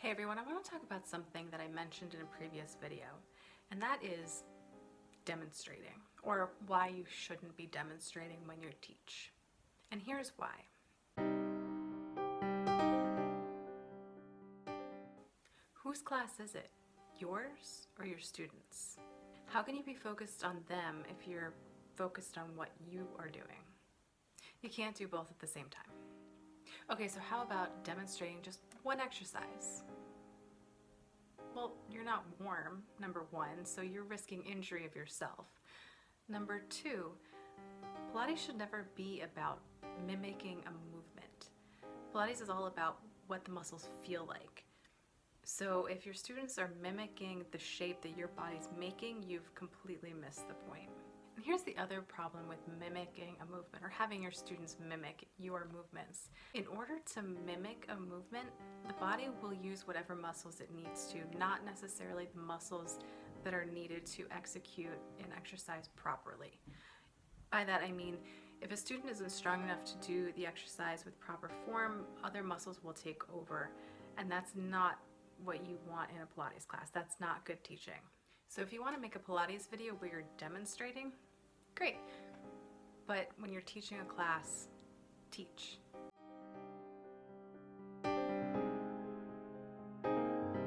Hey everyone, I want to talk about something that I mentioned in a previous video, and that is demonstrating, or why you shouldn't be demonstrating when you teach. And here's why. Whose class is it? Yours or your students? How can you be focused on them if you're focused on what you are doing? You can't do both at the same time. Okay, so how about demonstrating just one exercise? Well, you're not warm, number one, so you're risking injury of yourself. Number two, Pilates should never be about mimicking a movement. Pilates is all about what the muscles feel like. So if your students are mimicking the shape that your body's making, you've completely missed the point. And here's the other problem with mimicking a movement or having your students mimic your movements. In order to mimic a movement, the body will use whatever muscles it needs to, not necessarily the muscles that are needed to execute an exercise properly. By that I mean, if a student isn't strong enough to do the exercise with proper form, other muscles will take over, and that's not what you want in a Pilates class. That's not good teaching. So if you want to make a Pilates video where you're demonstrating, great. But when you're teaching a class, teach.